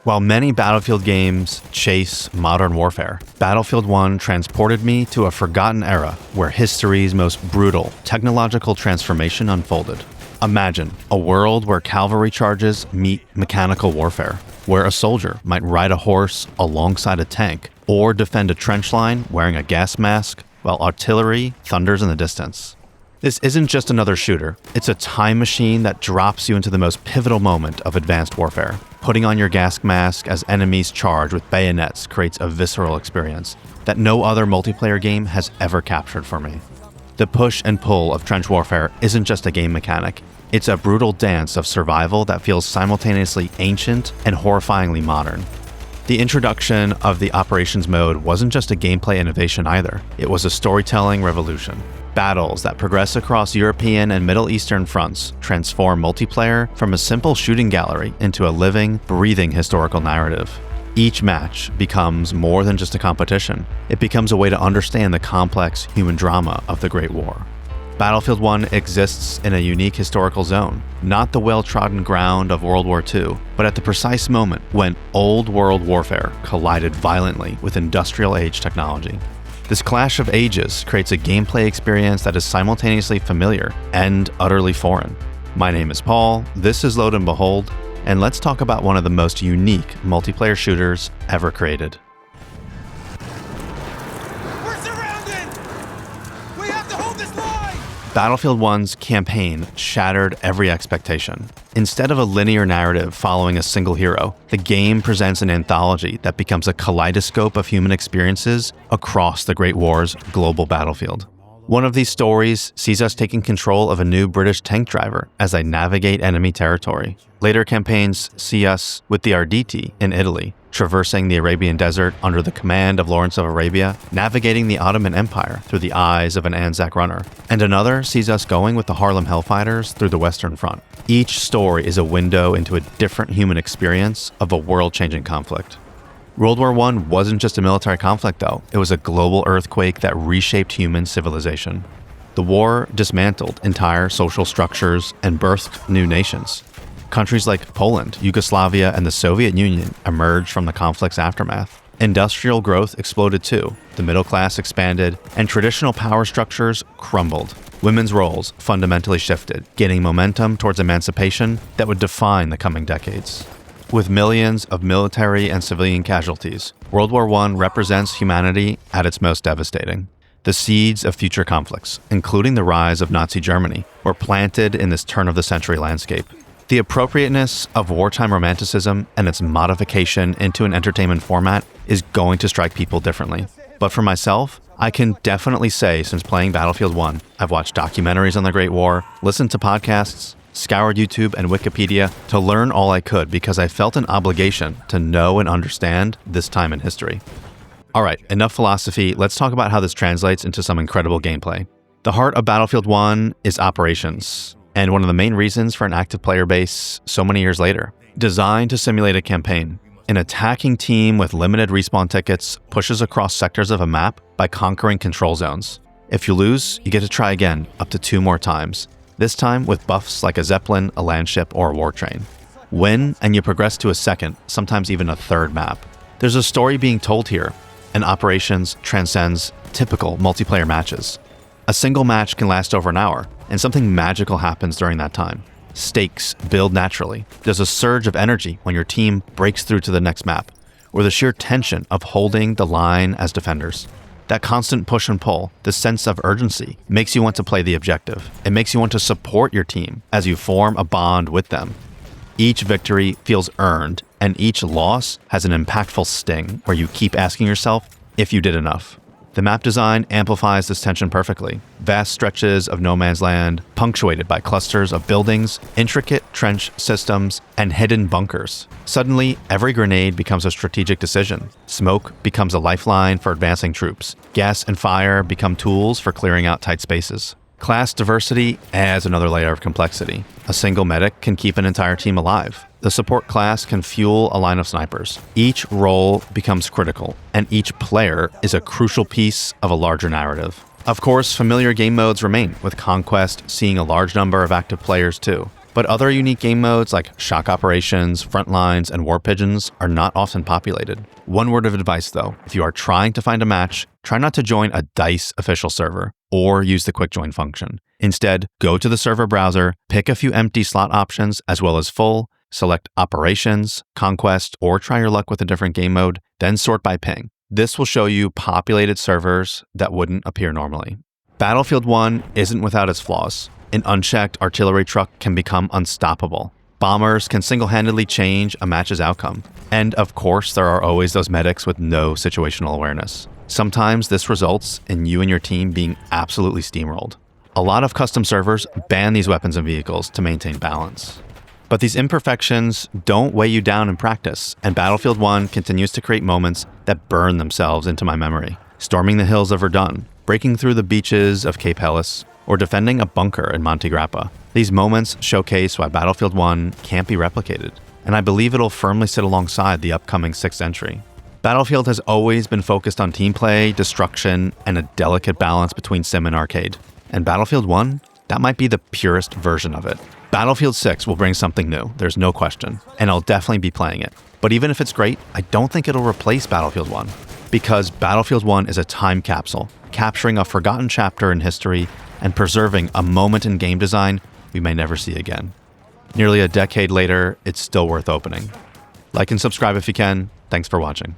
While many Battlefield games chase modern warfare, Battlefield 1 transported me to a forgotten era where history's most brutal technological transformation unfolded. Imagine a world where cavalry charges meet mechanical warfare, where a soldier might ride a horse alongside a tank or defend a trench line wearing a gas mask while artillery thunders in the distance. This isn't just another shooter, it's a time machine that drops you into the most pivotal moment of advanced warfare. Putting on your gas mask as enemies charge with bayonets creates a visceral experience that no other multiplayer game has ever captured for me. The push and pull of trench warfare isn't just a game mechanic, it's a brutal dance of survival that feels simultaneously ancient and horrifyingly modern. The introduction of the operations mode wasn't just a gameplay innovation either, it was a storytelling revolution. Battles that progress across European and Middle Eastern fronts transform multiplayer from a simple shooting gallery into a living, breathing historical narrative. Each match becomes more than just a competition. It becomes a way to understand the complex human drama of the Great War. Battlefield 1 exists in a unique historical zone, not the well-trodden ground of World War II, but at the precise moment when old world warfare collided violently with industrial age technology. This clash of ages creates a gameplay experience that is simultaneously familiar and utterly foreign. My name is Paul, this is Load and Behold, and let's talk about one of the most unique multiplayer shooters ever created. We're surrounded! We have to hold this line! Battlefield 1's campaign shattered every expectation. Instead of a linear narrative following a single hero, the game presents an anthology that becomes a kaleidoscope of human experiences across the Great War's global battlefield. One of these stories sees us taking control of a new British tank driver as they navigate enemy territory. Later campaigns see us with the Arditi in Italy, traversing the Arabian desert under the command of Lawrence of Arabia, navigating the Ottoman Empire through the eyes of an Anzac runner. And another sees us going with the Harlem Hellfighters through the Western Front. Each story is a window into a different human experience of a world-changing conflict. World War I wasn't just a military conflict, though. It was a global earthquake that reshaped human civilization. The war dismantled entire social structures and birthed new nations. Countries like Poland, Yugoslavia, and the Soviet Union emerged from the conflict's aftermath. Industrial growth exploded too, the middle class expanded, and traditional power structures crumbled. Women's roles fundamentally shifted, gaining momentum towards emancipation that would define the coming decades. With millions of military and civilian casualties, World War I represents humanity at its most devastating. The seeds of future conflicts, including the rise of Nazi Germany, were planted in this turn-of-the-century landscape. The appropriateness of wartime romanticism and its modification into an entertainment format is going to strike people differently. But for myself, I can definitely say since playing Battlefield 1, I've watched documentaries on the Great War, listened to podcasts, scoured YouTube and Wikipedia to learn all I could because I felt an obligation to know and understand this time in history. All right, enough philosophy, let's talk about how this translates into some incredible gameplay. The heart of Battlefield 1 is operations, and one of the main reasons for an active player base so many years later. Designed to simulate a campaign, an attacking team with limited respawn tickets pushes across sectors of a map by conquering control zones. If you lose, you get to try again up to 2 more times. This time with buffs like a Zeppelin, a landship, or a war train. Win, and you progress to a second, sometimes even a third map. There's a story being told here, and operations transcends typical multiplayer matches. A single match can last over an hour, and something magical happens during that time. Stakes build naturally. There's a surge of energy when your team breaks through to the next map, or the sheer tension of holding the line as defenders. That constant push and pull, the sense of urgency, makes you want to play the objective. It makes you want to support your team as you form a bond with them. Each victory feels earned, and each loss has an impactful sting where you keep asking yourself if you did enough. The map design amplifies this tension perfectly. Vast stretches of no man's land, punctuated by clusters of buildings, intricate trench systems, and hidden bunkers. Suddenly, every grenade becomes a strategic decision. Smoke becomes a lifeline for advancing troops. Gas and fire become tools for clearing out tight spaces. Class diversity adds another layer of complexity. A single medic can keep an entire team alive. The support class can fuel a line of snipers. Each role becomes critical, and each player is a crucial piece of a larger narrative. Of course, familiar game modes remain, with Conquest seeing a large number of active players too. But other unique game modes like shock operations, front lines, and war pigeons are not often populated. One word of advice though, if you are trying to find a match, try not to join a DICE official server or use the quick join function. Instead, go to the server browser, pick a few empty slot options as well as full, select operations, conquest, or try your luck with a different game mode, then sort by ping. This will show you populated servers that wouldn't appear normally. Battlefield 1 isn't without its flaws. An unchecked artillery truck can become unstoppable. Bombers can single-handedly change a match's outcome. And of course, there are always those medics with no situational awareness. Sometimes this results in you and your team being absolutely steamrolled. A lot of custom servers ban these weapons and vehicles to maintain balance. But these imperfections don't weigh you down in practice, and Battlefield 1 continues to create moments that burn themselves into my memory. Storming the hills of Verdun, breaking through the beaches of Cape Helles, or defending a bunker in Monte Grappa. These moments showcase why Battlefield 1 can't be replicated, and I believe it'll firmly sit alongside the upcoming 6th entry. Battlefield has always been focused on team play, destruction, and a delicate balance between sim and arcade. And Battlefield 1, that might be the purest version of it. Battlefield 6 will bring something new, there's no question, and I'll definitely be playing it. But even if it's great, I don't think it'll replace Battlefield 1, because Battlefield 1 is a time capsule, capturing a forgotten chapter in history and preserving a moment in game design we may never see again. Nearly a decade later, it's still worth opening. Like and subscribe if you can. Thanks for watching.